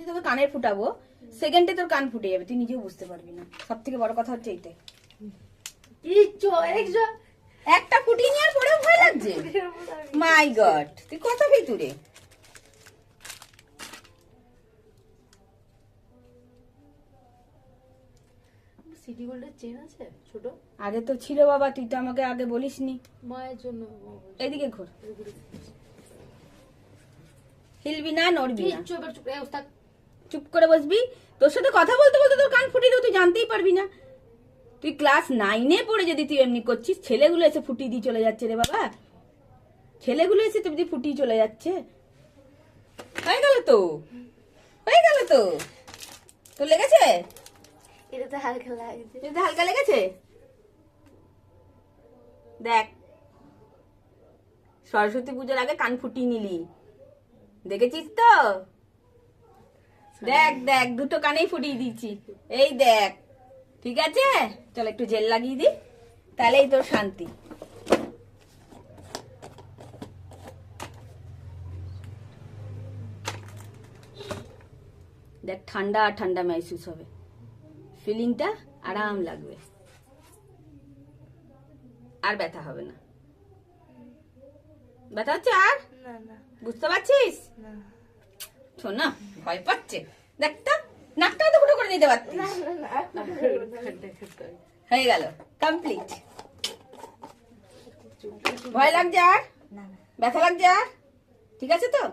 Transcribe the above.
তোকে কানের ফুটাবো, সেকেন্ডে তোর কান ফুটে যাবে, তুই নিজেও বুঝতে পারবি না। সব থেকে বড় কথা হচ্ছে এইটাই। একটা ফুটিয়ে নেওয়ার পরেও ভয় লাগছে। মাই গড, তুই কত ভিতরে। সিটি গোল্ডের চেন আছে ছোট? আগে তো ছিল বাবা, তুই তো আমাকে আগে বলিসনি। মায়ের জন্য। এদিকে ঘোর, হিলবি না, নড়বি না, চুপ করে বসবি। তোর সাথে কথা বলতে বলতে তোর কান ফুটিয়ে দেবো, তুই জানতেই পারবি না। তুই ক্লাস 9-এ পড়ে যদি তুই এমনি করছিস, ছেলেগুলো এসে ফুটিয়ে দিয়ে চলে যাচ্ছে রে বাবা। ছেলেগুলো এসে তুই ফুটিয়ে চলে যাচ্ছে। হয়ে গেল তো, হয়ে গেল তো। তোর লেগেছে? এটা তো হালকা লাগছে। এটা হালকা লেগেছে। দেখ, সরস্বতী পুজোর আগে কান ফুটিয়ে নিলি, দেখেছিস তো? দেখ দেখ, দুটো কানেই ফুটিয়ে দিচ্ছি, এই দেখ। ঠিক আছে, চল একটু জেল লাগিয়ে দি, তাহলেই তোর শান্তি। দেখ, ঠান্ডা ঠান্ডা महसूस হবে, ফিলিংটা আরাম লাগবে, আর ব্যথা হবে না। ব্যথা হচ্ছে আর? না না, বুঝতে পারছিস? না শোন না, ভয় পাচ্ছে। দেখ তো, নাকটাও তো ফুটো করে নিতে পারতিস। হয়ে গেল, কমপ্লিট। ভয় লাগছে আর? না না। ব্যথা লাগছে আর? ঠিক আছে তো?